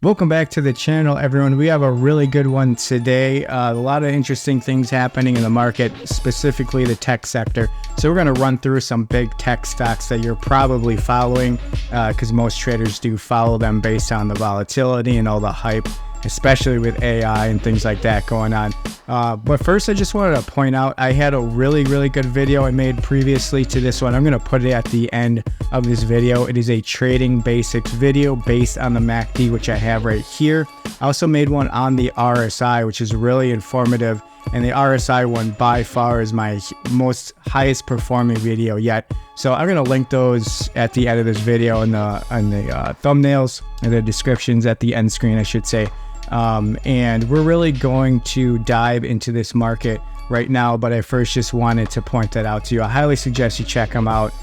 Welcome back to the channel, everyone. We have a really good one today. A lot of interesting things happening in the market, specifically the tech sector. So we're going to run through some big tech stocks that you're probably following because most traders do follow them based on the volatility and all the hype, especially with AI and things like that going on. But first, I just wanted to point out I had a really good video I made previously to this one. I'm going to put it at the end of this video. It is a trading basics video based on the MACD, which I have right here. I also made one on the RSI, which is really informative. And the RSI one by far is my most highest performing video yet. So I'm going to link those at the end of this video in the thumbnails and the descriptions at the end screen, I should say. And we're really going to dive into this market right now, but I first just wanted to point that out to you. I highly suggest you check them out.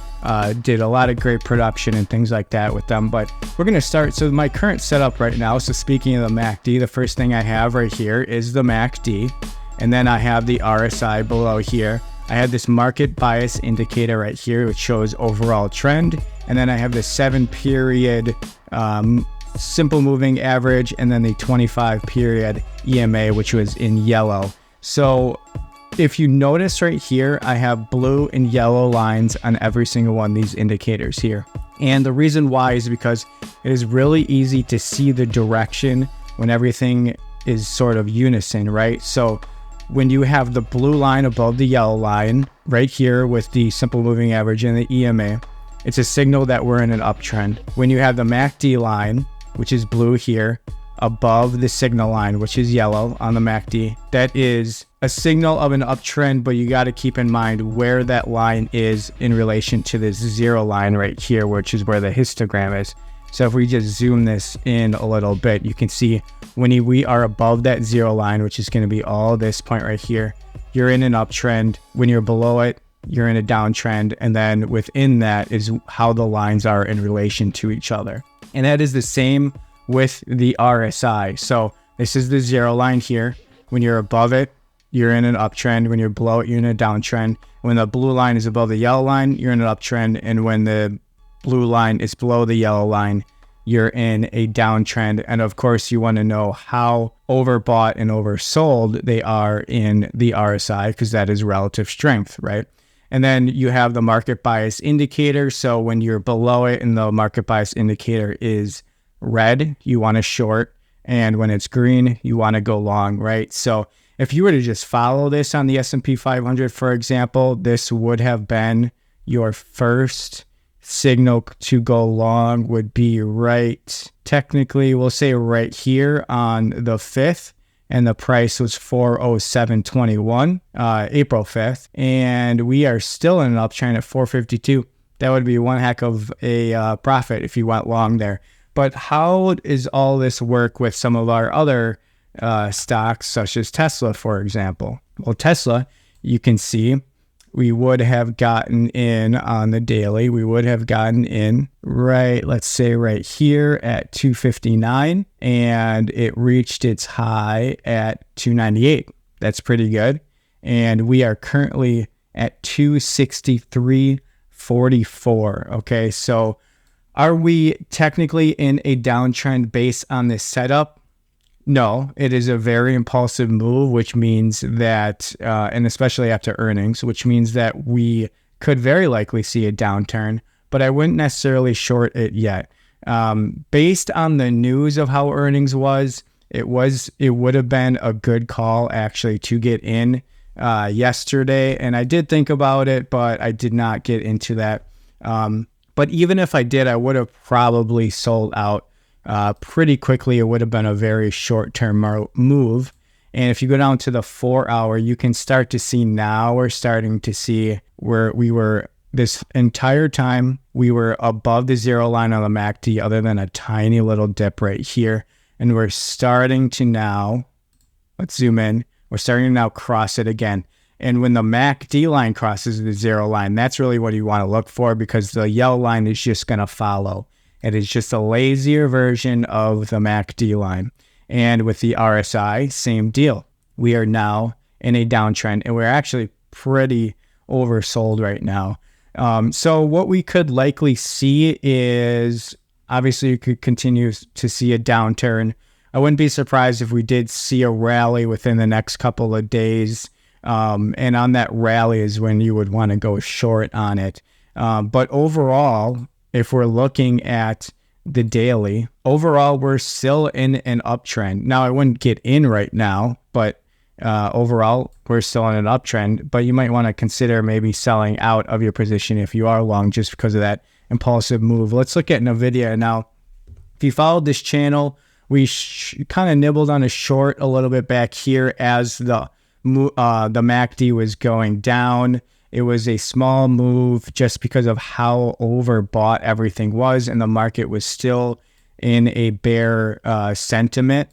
Did a lot of great production and things like that with them, but we're going to start. So my current setup right now, so speaking of the MACD, the first thing I have right here is the MACD, and then I have the RSI below here. I have this market bias indicator right here, which shows overall trend, and then I have the 7-period simple moving average, and then the 25-period EMA, which was in yellow. So if you notice right here, I have blue and yellow lines on every single one of these indicators here. And the reason why is because it is really easy to see the direction when everything is sort of unison, right? So when you have the blue line above the yellow line right here with the simple moving average and the EMA, it's a signal that we're in an uptrend. When you have the MACD line, which is blue here, above the signal line, which is yellow on the MACD, that is a signal of an uptrend, but you got to keep in mind where that line is in relation to this zero line right here, which is where the histogram is. So if we just zoom this in a little bit, you can see when we are above that zero line, which is going to be all this point right here, you're in an uptrend. When you're below it, you're in a downtrend. And then within that is how the lines are in relation to each other. And that is the same with the RSI. So this is the zero line here. When you're above it, you're in an uptrend. When you're below it, you're in a downtrend. When the blue line is above the yellow line, you're in an uptrend. And when the blue line is below the yellow line, you're in a downtrend. And of course, you want to know how overbought and oversold they are in the RSI, because that is relative strength, right? And then you have the market bias indicator. So when you're below it and the market bias indicator is red, you want to short. And when it's green, you want to go long, right? So if you were to just follow this on the S&P 500, for example, this would have been your first signal to go long would be right, technically, we'll say right here on the 5th. And the price was 407.21, April 5th. And we are still in an uptrend at 452. That would be one heck of a profit if you went long there. But how does all this work with some of our other stocks, such as Tesla, for example? Well, Tesla, you can see we would have gotten in on the daily. We would have gotten in right, let's say right here at 259, and it reached its high at 298. That's pretty good. And we are currently at 263.44. Okay, so are we technically in a downtrend based on this setup? No, it is a very impulsive move, which means that, and especially after earnings, which means that we could very likely see a downturn, but I wouldn't necessarily short it yet. Based on the news of how earnings was, it would have been a good call actually to get in yesterday. And I did think about it, but I did not get into that. But even if I did, I would have probably sold out pretty quickly. It would have been a very short-term move. And if you go down to the 4-hour, you can start to see now we're starting to see where we were this entire time. We were above the zero line on the MACD other than a tiny little dip right here. And we're starting to now, let's zoom in, we're starting to now cross it again. And when the MACD line crosses the zero line, that's really what you want to look for, because the yellow line is just going to follow. It is just a lazier version of the MACD line. And with the RSI, same deal. We are now in a downtrend, and we're actually pretty oversold right now. So what we could likely see is Obviously, you could continue to see a downturn. I wouldn't be surprised if we did see a rally within the next couple of days. And on that rally is when you would want to go short on it. But overall, if we're looking at the daily, overall, we're still in an uptrend. Now, I wouldn't get in right now, but overall, we're still in an uptrend. But you might want to consider maybe selling out of your position if you are long just because of that impulsive move. Let's look at Nvda now. If you followed this channel, we kind of nibbled on a short a little bit back here as the MACD was going down. It was a small move just because of how overbought everything was, and the market was still in a bear sentiment.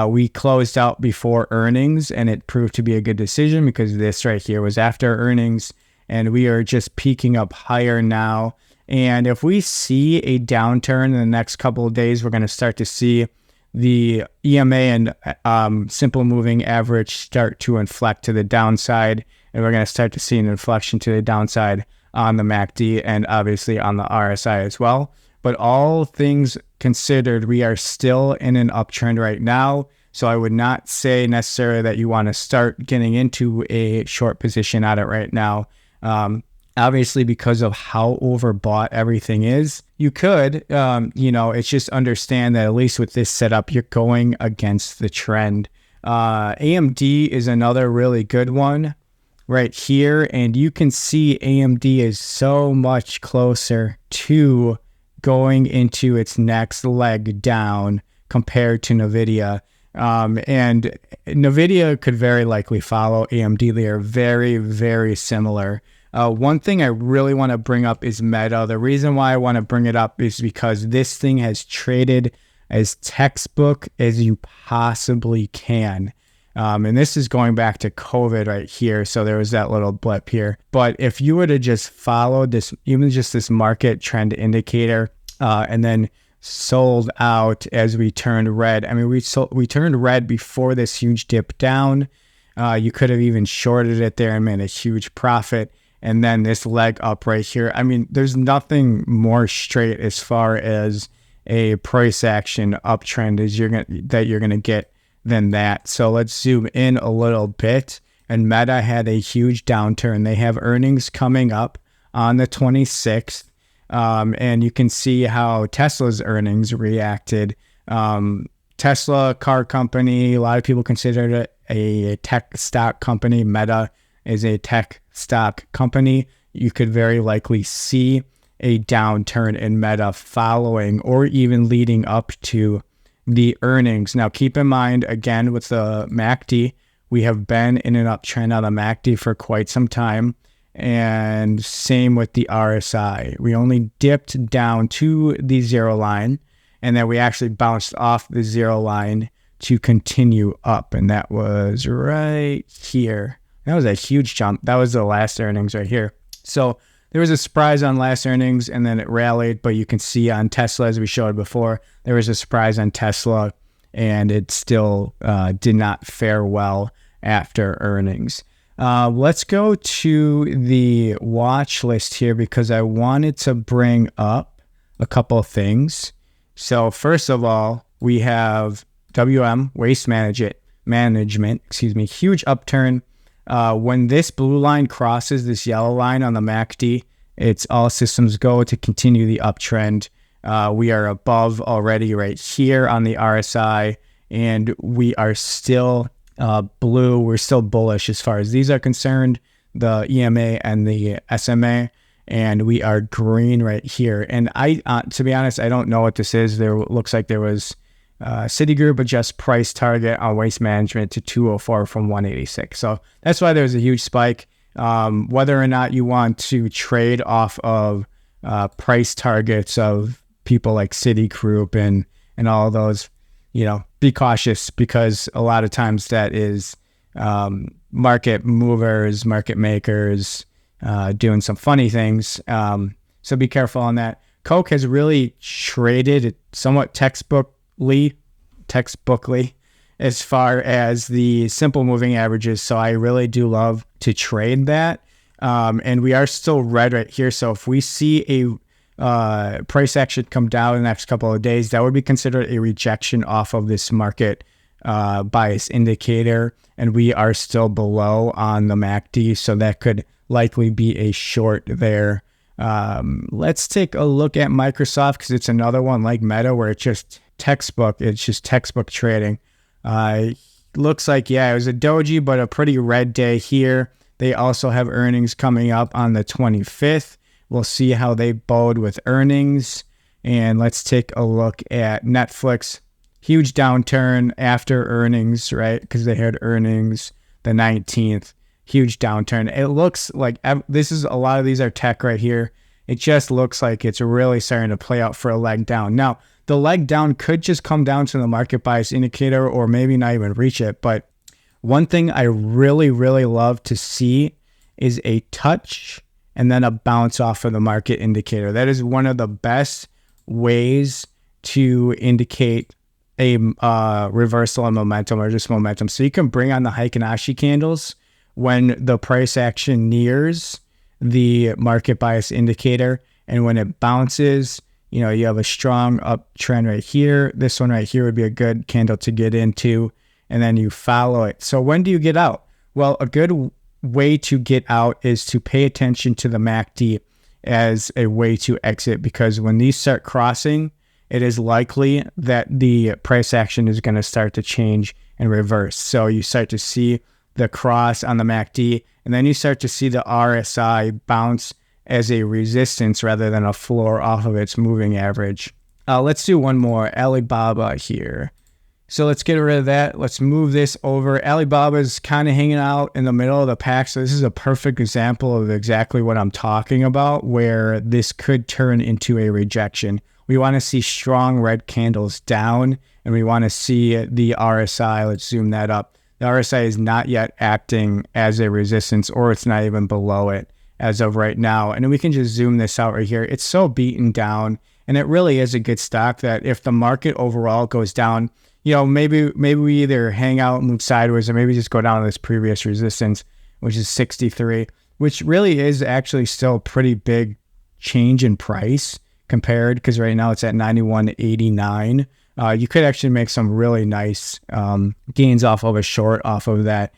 We closed out before earnings, and it proved to be a good decision because this right here was after earnings, and we are just peaking up higher now. And if we see a downturn in the next couple of days, we're going to start to see the EMA and simple moving average start to inflect to the downside, and we're going to start to see an inflection to the downside on the MACD and obviously on the RSI as well. But all things considered, we are still in an uptrend right now, so I would not say necessarily that you want to start getting into a short position at it right now. Obviously, because of how overbought everything is, you could, it's just understand that at least with this setup, you're going against the trend. AMD is another really good one right here. And you can see AMD is so much closer to going into its next leg down compared to Nvda. And Nvda could very likely follow AMD. They are very, very similar. One thing I really want to bring up is Meta. The reason why I want to bring it up is because this thing has traded as textbook as you possibly can. And this is going back to COVID right here. So there was that little blip here. But if you were to just follow this, even just this market trend indicator, and then sold out as we turned red. I mean, we turned red before this huge dip down. You could have even shorted it there and made a huge profit. And then this leg up right here. I mean, there's nothing more straight as far as a price action uptrend as you're gonna get than that. So let's zoom in a little bit. And Meta had a huge downturn. They have earnings coming up on the 26th. And you can see how Tesla's earnings reacted. Tesla, car company, a lot of people consider it a tech stock company. Meta is a tech stock company. You could very likely see a downturn in Meta following or even leading up to the earnings. Now, keep in mind, again, with the MACD, we have been in an uptrend on the MACD for quite some time. And same with the RSI. We only dipped down to the zero line, and then we actually bounced off the zero line to continue up. And that was right here. That was a huge jump. That was the last earnings right here. So there was a surprise on last earnings, and then it rallied. But you can see on Tesla, as we showed before, there was a surprise on Tesla, and it still did not fare well after earnings. Let's go to the watch list here because I wanted to bring up a couple of things. So first of all, we have WM, Waste Management, huge upturn. When this blue line crosses this yellow line on the MACD, it's all systems go to continue the uptrend. We are above already right here on the RSI, and we are still blue. We're still bullish as far as these are concerned, the EMA and the SMA, and we are green right here. And I, to be honest, I don't know what this is. There looks like there was Citigroup adjust price target on Waste Management to 204 from 186. So that's why there's a huge spike. Whether or not you want to trade off of price targets of people like Citigroup and all of those, be cautious because a lot of times that is market movers, market makers doing some funny things. So be careful on that. Coke has really traded somewhat textbookly as far as the simple moving averages. So I really do love to trade that. And we are still red right here. So if we see price action come down in the next couple of days, that would be considered a rejection off of this market bias indicator, and we are still below on the MACD, so that could likely be a short there. Let's take a look at Microsoft, because it's another one like Meta where it's just textbook trading. Looks like, yeah, it was a doji, but a pretty red day here. They also have earnings coming up on the 25th. We'll see how they bode with earnings. And let's take a look at Netflix. Huge downturn after earnings, right? Because they had earnings the 19th. Huge downturn. It looks like this is, a lot of these are tech right here. It just looks like it's really starting to play out for a leg down. Now, the leg down could just come down to the market bias indicator or maybe not even reach it. But one thing I really, really love to see is a touch and then a bounce off of the market indicator. That is one of the best ways to indicate a reversal in momentum or just momentum. So you can bring on the Heikin-Ashi candles when the price action nears the market bias indicator, and when it bounces, you know, you have a strong uptrend right here. This one right here would be a good candle to get into, and then you follow it. So when do you get out? Well, a good way to get out is to pay attention to the MACD as a way to exit, because when these start crossing, it is likely that the price action is going to start to change and reverse. So you start to see the cross on the MACD, and then you start to see the RSI bounce as a resistance rather than a floor off of its moving average. Let's do one more, Alibaba here. So let's get rid of that. Let's move this over. Alibaba's kind of hanging out in the middle of the pack. So this is a perfect example of exactly what I'm talking about, where this could turn into a rejection. We want to see strong red candles down, and we want to see the RSI. Let's zoom that up. The RSI is not yet acting as a resistance, or it's not even below it as of right now. And we can just zoom this out right here. It's so beaten down, and it really is a good stock that if the market overall goes down, you know, maybe we either hang out and move sideways, or maybe just go down to this previous resistance, which is 63, which really is actually still a pretty big change in price compared, because right now it's at 91.89. You could actually make some really nice gains off of a short off of that.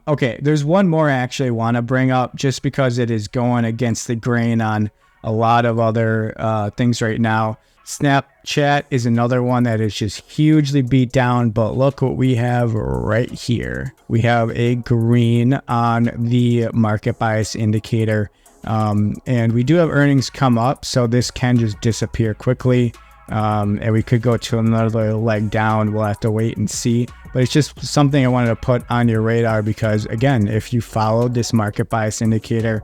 Okay, there's one more I actually want to bring up, just because it is going against the grain on a lot of other things right now. Snapchat is another one that is just hugely beat down, but look what we have right here. We have a green on the market bias indicator, and we do have earnings come up, so this can just disappear quickly, and we could go to another leg down. We'll have to wait and see, but it's just something I wanted to put on your radar, because again, if you followed this market bias indicator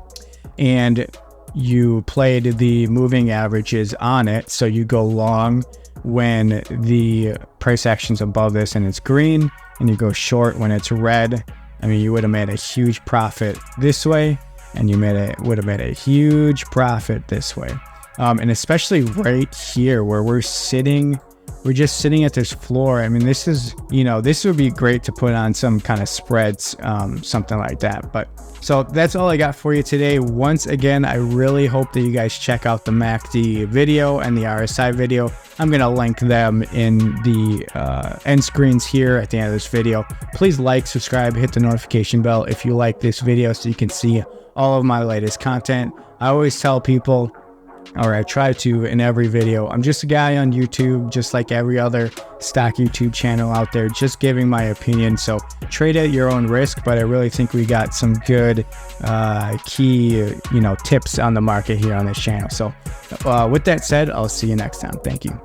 and you played the moving averages on it, so you go long when the price action's above this and it's green, and you go short when it's red, I mean, you would have made a huge profit this way, and you would have made a huge profit this way. And especially right here where we're just sitting at this floor. I mean, this is, you know, this would be great to put on some kind of spreads, something like that. But so that's all I got for you today. Once again, I really hope that you guys check out the MACD video and the RSI video. I'm going to link them in the end screens here at the end of this video. Please like, subscribe, hit the notification bell if you like this video, so you can see all of my latest content. I always tell people, or I try to in every video, I'm just a guy on YouTube, just like every other stock YouTube channel out there, just giving my opinion. So trade at your own risk, but I really think we got some good key, tips on the market here on this channel. So with that said, I'll see you next time. Thank you.